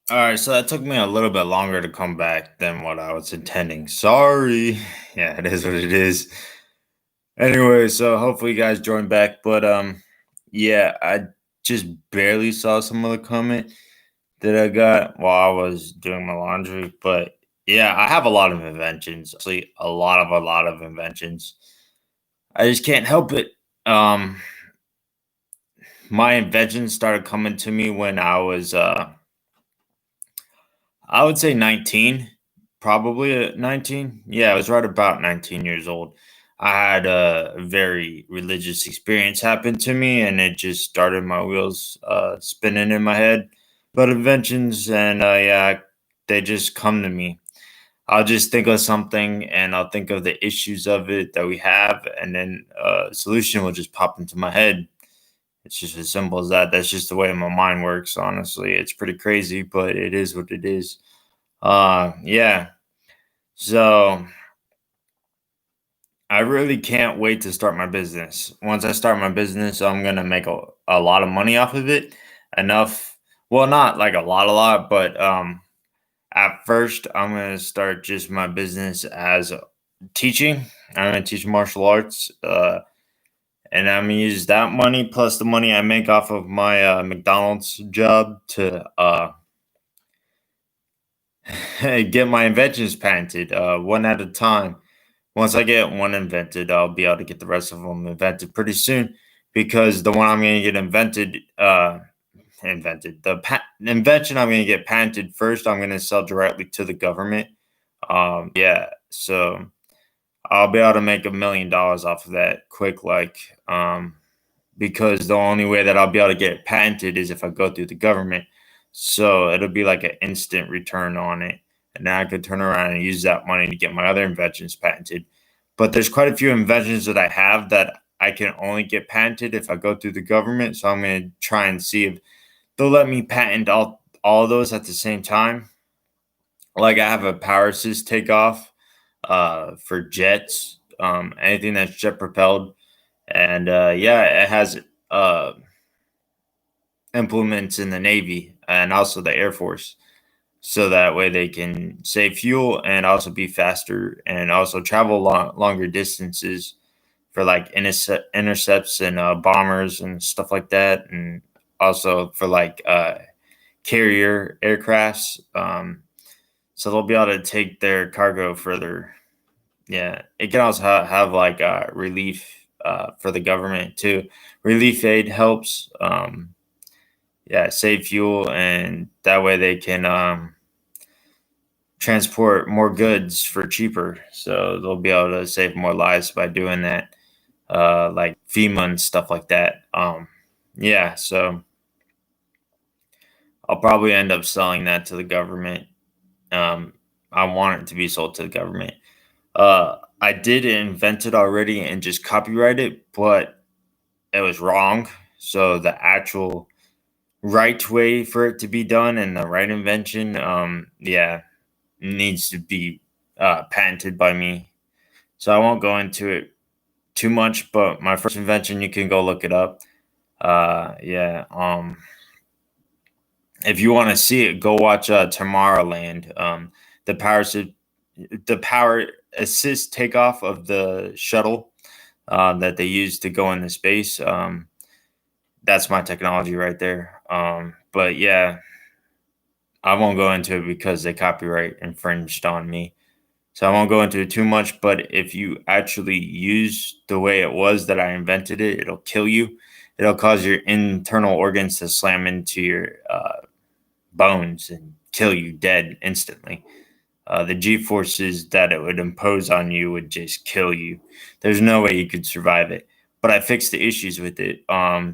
All right, so that took me a little bit longer to come back than what I was intending. Sorry. Yeah, it is what it is. Anyway, so hopefully you guys join back. But yeah, I just barely saw some of the comment that I got while I was doing my laundry. But yeah, I have a lot of inventions. Actually, a lot of inventions. I just can't help it. Um, my inventions started coming to me when I would say 19, probably at 19. Yeah, I was right about 19 years old. I had a very religious experience happen to me, and it just started my wheels spinning in my head. But inventions, and yeah, they just come to me. I'll just think of something, and I'll think of the issues of it that we have, and then a solution will just pop into my head. It's just as simple as that. That's just the way my mind works. Honestly, it's pretty crazy, but it is what it is. Yeah. So I really can't wait to start my business. Once I start my business, I'm gonna make a lot of money off of it. Enough, well, not like a lot, but at first I'm gonna start just my business as teaching. I'm gonna teach martial arts, and I'm gonna use that money plus the money I make off of my McDonald's job to get my inventions patented, one at a time. Once I get one invented, I'll be able to get the rest of them invented pretty soon because the one I'm going to get invented, invention I'm going to get patented first, I'm going to sell directly to the government. Yeah, so I'll be able to make $1 million off of that quick, because the only way that I'll be able to get it patented is if I go through the government. So it'll be like an instant return on it. And then I could turn around and use that money to get my other inventions patented. But there's quite a few inventions that I have that I can only get patented if I go through the government. So I'm going to try and see if they'll let me patent all of those at the same time. Like I have a power assist takeoff for jets, anything that's jet propelled. And yeah, it has uh, implements in the Navy and also the Air Force. So that way they can save fuel and also be faster and also travel longer distances for like intercepts and bombers and stuff like that. And also for like carrier aircrafts. So they'll be able to take their cargo further. Yeah. It can also have like relief for the government too. Relief aid helps. Yeah, save fuel, and that way they can transport more goods for cheaper. So they'll be able to save more lives by doing that, like FEMA and stuff like that. Yeah, so I'll probably end up selling that to the government. Um, I want it to be sold to the government. I did invent it already and just copyright it, but it was wrong. So the actual right way for it to be done and the right invention, yeah, needs to be patented by me. So I won't go into it too much, but my first invention, you can go look it up. Yeah. If you want to see it, go watch Tomorrowland. The power assist, the power assist takeoff of the shuttle that they use to go into space. That's my technology right there. But yeah, I won't go into it because they copyright infringed on me. So I won't go into it too much, but if you actually use the way it was that I invented it, it'll kill you. It'll cause your internal organs to slam into your bones and kill you dead instantly. The G forces that it would impose on you would just kill you. There's no way you could survive it. But I fixed the issues with it.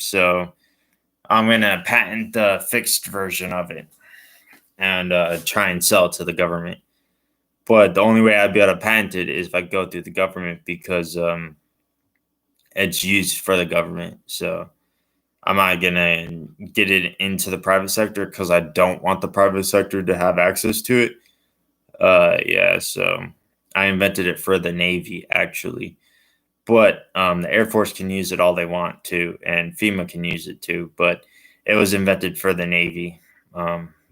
So I'm gonna patent the fixed version of it and try and sell it to the government. But the only way I'd be able to patent it is if I go through the government because it's used for the government. So I'm not gonna get it into the private sector because I don't want the private sector to have access to it. Yeah, so I invented it for the Navy actually, but the Air Force can use it all they want to, and FEMA can use it too. But it was invented for the Navy.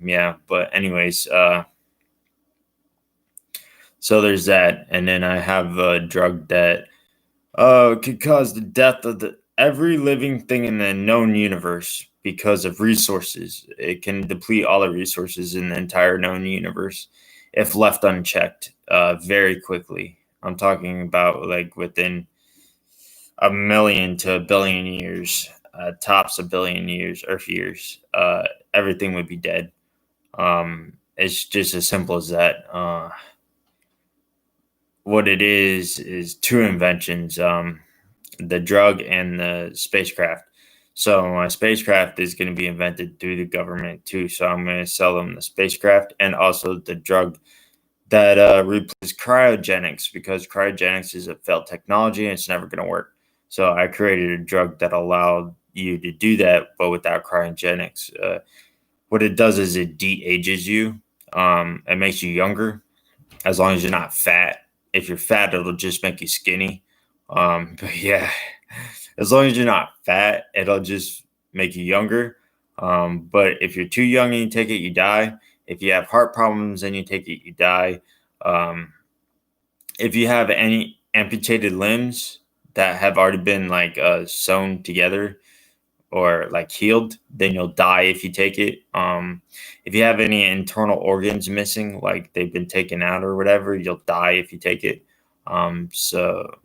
Yeah, but anyways, so there's that, and then I have a drug that could cause the death of every living thing in the known universe because of resources. It can deplete all the resources in the entire known universe if left unchecked very quickly. I'm talking about like within a million to a billion years, tops a billion years, Earth years. Everything would be dead. It's just as simple as that. What it is two inventions. The drug and the spacecraft. So my spacecraft is going to be invented through the government too. So I'm going to sell them the spacecraft and also the drug that replaces cryogenics because cryogenics is a failed technology and it's never going to work. So I created a drug that allowed you to do that, but without cryogenics. What it does is it de-ages you. It makes you younger as long as you're not fat. If you're fat, it'll just make you skinny. But yeah, as long as you're not fat, it'll just make you younger. But if you're too young and you take it, you die. If you have heart problems and you take it, you die. Um, if you have any amputated limbs that have already been like sewn together or like healed, then you'll die if you take it. If you have any internal organs missing, like they've been taken out or whatever, you'll die if you take it. So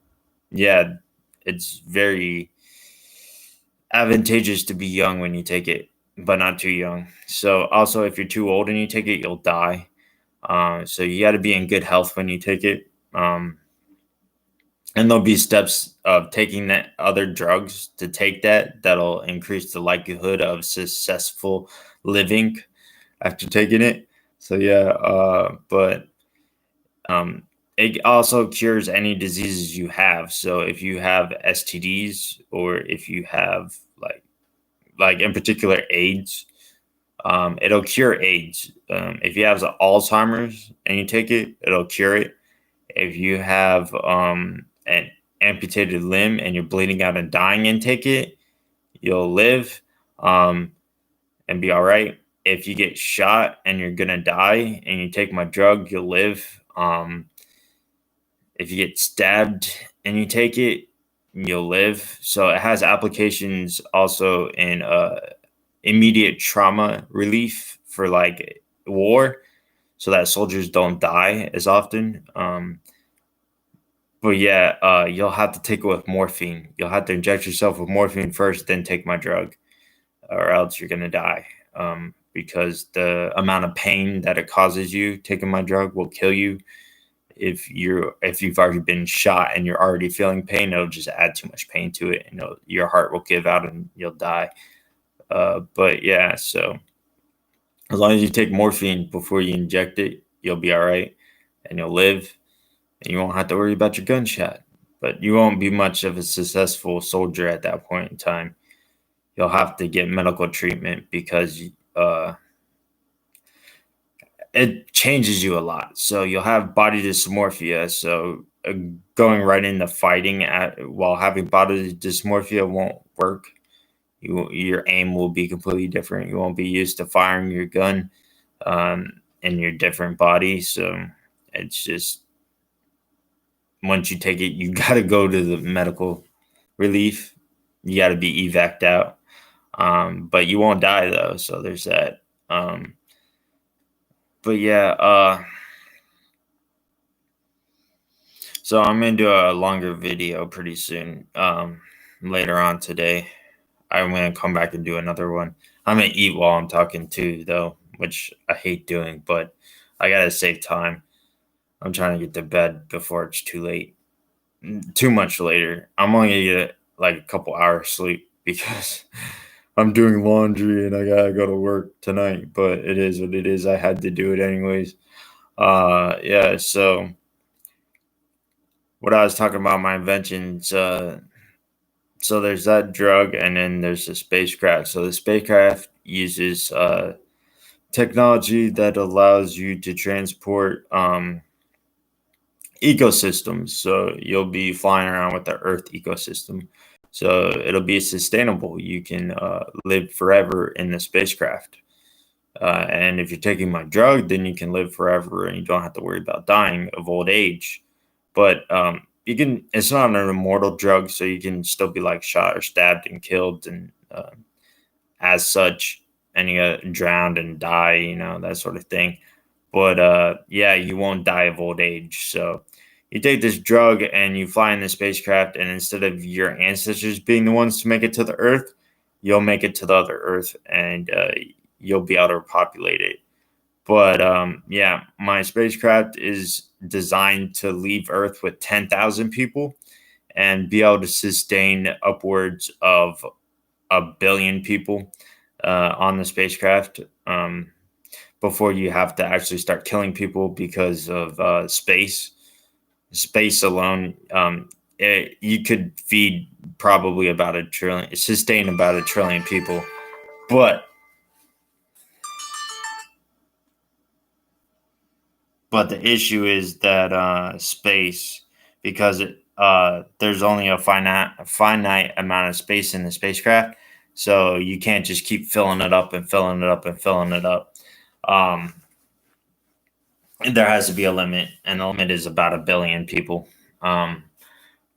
yeah, it's very advantageous to be young when you take it, but not too young. So also, if you're too old and you take it, you'll die. So you got to be in good health when you take it. And there'll be steps of taking that other drugs to take that'll increase the likelihood of successful living after taking it. So yeah, but um, it also cures any diseases you have. So if you have STDs or if you have like in particular AIDS, it'll cure AIDS. If you have Alzheimer's and you take it, it'll cure it. If you have an amputated limb and you're bleeding out and dying and take it, you'll live um, and be all right. If you get shot and you're gonna die and you take my drug, you'll live. If you get stabbed and you take it, you'll live. So it has applications also in immediate trauma relief for like war, so that soldiers don't die as often. But yeah, you'll have to take it with morphine. You'll have to inject yourself with morphine first, then take my drug, or else you're gonna die. Because the amount of pain that it causes you taking my drug will kill you. If you've already been shot and you're already feeling pain, it'll just add too much pain to it, and your heart will give out and you'll die. But yeah, so as long as you take morphine before you inject it, you'll be all right, and you'll live, and you won't have to worry about your gunshot. But you won't be much of a successful soldier at that point in time. You'll have to get medical treatment because uh, it changes you a lot. So you'll have body dysmorphia. So going right into fighting while having body dysmorphia won't work. Your aim will be completely different. You won't be used to firing your gun in your different body. So it's just once you take it, you got to go to the medical relief. You got to be evac'd out. But you won't die though. So there's that. But yeah, so I'm gonna do a longer video pretty soon. Later on today, I'm gonna come back and do another one. I'm gonna eat while I'm talking too, though, which I hate doing, but I gotta save time. I'm trying to get to bed before it's too late, too much later. I'm only gonna get like a couple hours sleep because I'm doing laundry and I gotta go to work tonight. But it is what it is. I had to do it anyways. Yeah. So what I was talking about, my inventions. So there's that drug, and then there's the spacecraft. So the spacecraft uses technology that allows you to transport ecosystems. So you'll be flying around with the Earth ecosystem. So it'll be sustainable. You can live forever in the spacecraft. And if you're taking my drug, then you can live forever and you don't have to worry about dying of old age. But you can. It's not an immortal drug, so you can still be like shot or stabbed and killed, and as such, and you get drowned and die. That sort of thing. But yeah, you won't die of old age. So you take this drug and you fly in the spacecraft, and instead of your ancestors being the ones to make it to the Earth, you'll make it to the other Earth, and you'll be able to repopulate it. But yeah, my spacecraft is designed to leave Earth with 10,000 people and be able to sustain upwards of a billion people on the spacecraft. Before you have to actually start killing people because of space. Space alone, you could feed probably about a trillion, sustain about a trillion people. But the issue is that space, because there's only a finite amount of space in the spacecraft, so you can't just keep filling it up and filling it up and filling it up. Um, there has to be a limit, and the limit is about a billion people. Um,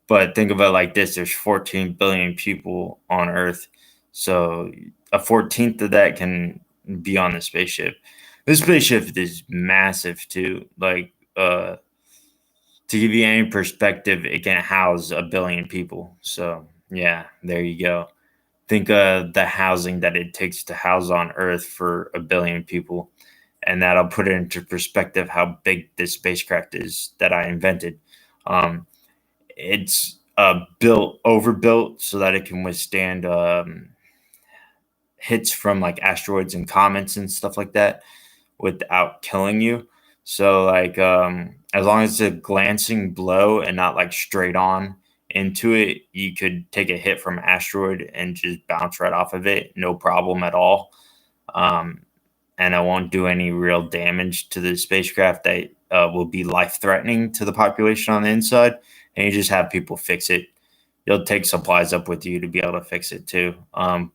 but think of it like this: there's 14 billion people on Earth, so a 14th of that can be on the spaceship. This spaceship is massive too. Like, to give you any perspective, it can house a billion people. So yeah, there you go. Think of the housing that it takes to house on Earth for a billion people, and that'll put it into perspective how big this spacecraft is that I invented. Um, it's built overbuilt so that it can withstand hits from like asteroids and comets and stuff like that without killing you. So like as long as it's a glancing blow and not like straight on into it, you could take a hit from an asteroid and just bounce right off of it, no problem at all. Um, and it won't do any real damage to the spacecraft that will be life threatening to the population on the inside. And you just have people fix it. You'll take supplies up with you to be able to fix it too.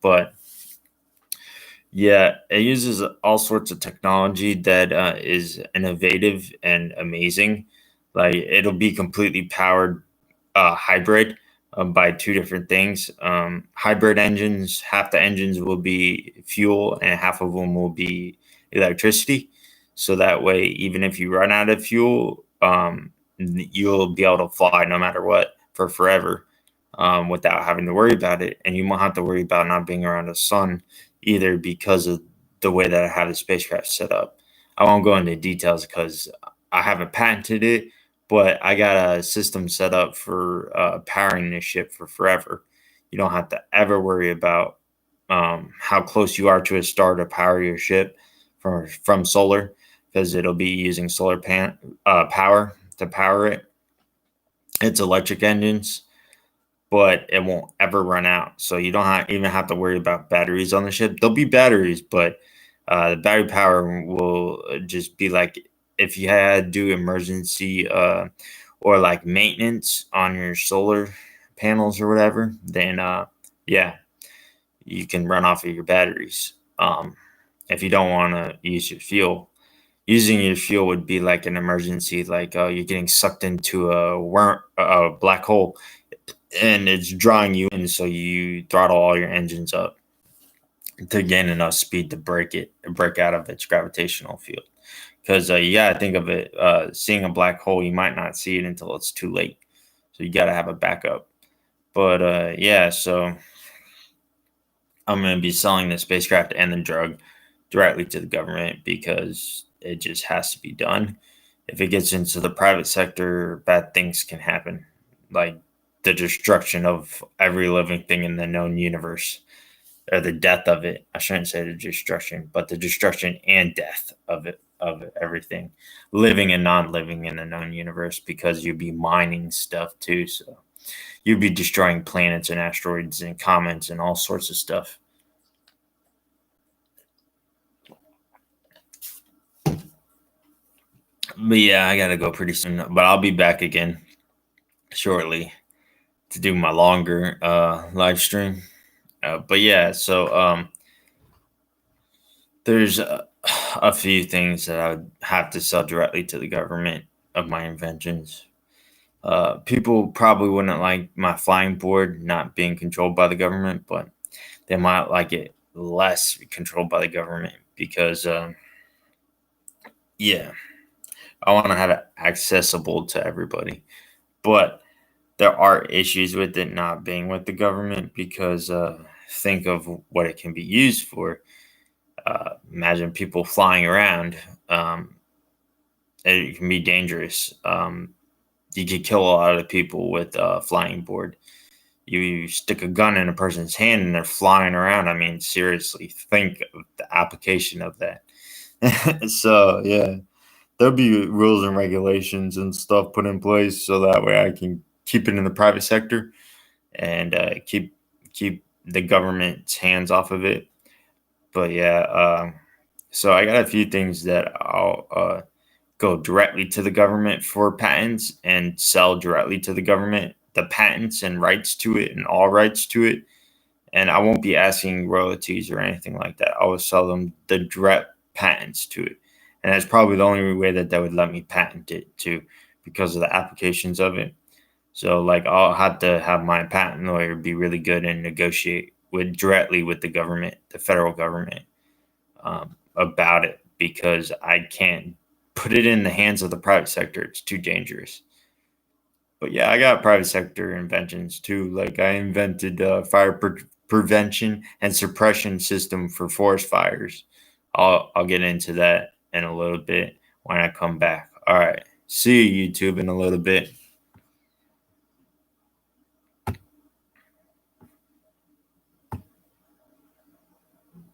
But yeah, it uses all sorts of technology that is innovative and amazing. Like, it'll be completely powered hybrid by two different things. Hybrid engines, half the engines will be fuel and half of them will be electricity. So that way, even if you run out of fuel, you'll be able to fly no matter what for forever, without having to worry about it. And you won't have to worry about not being around the sun either because of the way that I have the spacecraft set up. I won't go into details because I haven't patented it, but I got a system set up for powering this ship for forever. You don't have to ever worry about how close you are to a star to power your ship from solar, because it'll be using power to power it. It's electric engines, but it won't ever run out. So you don't even have to worry about batteries on the ship. There'll be batteries, but the battery power will just be like if you had to do emergency or like maintenance on your solar panels or whatever, then yeah, you can run off of your batteries. If you don't want to use your fuel, using your fuel would be like an emergency, like you're getting sucked into a black hole and it's drawing you in, so you throttle all your engines up to gain enough speed to break out of its gravitational field. Because you gotta think of it, seeing a black hole, you might not see it until it's too late. So you gotta have a backup. But yeah, so I'm gonna be selling the spacecraft and the drug directly to the government because it just has to be done. If it gets into the private sector, bad things can happen, like the destruction of every living thing in the known universe, or the death of it. I shouldn't say the destruction, but the destruction and death of everything, living and non-living in the known universe, because you'd be mining stuff too. So you'd be destroying planets and asteroids and comets and all sorts of stuff. But yeah, I gotta go pretty soon. But I'll be back again shortly to do my longer live stream. But yeah, so there's a few things that I would have to sell directly to the government of my inventions. People probably wouldn't like my flying board not being controlled by the government, but they might like it less controlled by the government because, yeah, I want to have it accessible to everybody. But there are issues with it not being with the government because think of what it can be used for. Imagine people flying around. It can be dangerous. You could kill a lot of people with a flying board. You stick a gun in a person's hand and they're flying around. I mean, seriously, think of the application of that. So, yeah, there'll be rules and regulations and stuff put in place so that way I can keep it in the private sector and keep the government's hands off of it. But yeah, so I got a few things that I'll go directly to the government for patents and sell directly to the government the patents and rights to it and all rights to it. And I won't be asking royalties or anything like that. I will sell them the direct patents to it. And that's probably the only way that they would let me patent it too, because of the applications of it. So like I'll have to have my patent lawyer be really good and negotiate with directly with the government, the federal government, about it because I can't put it in the hands of the private sector. It's too dangerous. But yeah, I got private sector inventions too. Like I invented a prevention and suppression system for forest fires. I'll get into that in a little bit when I come back. All right. See you YouTube in a little bit.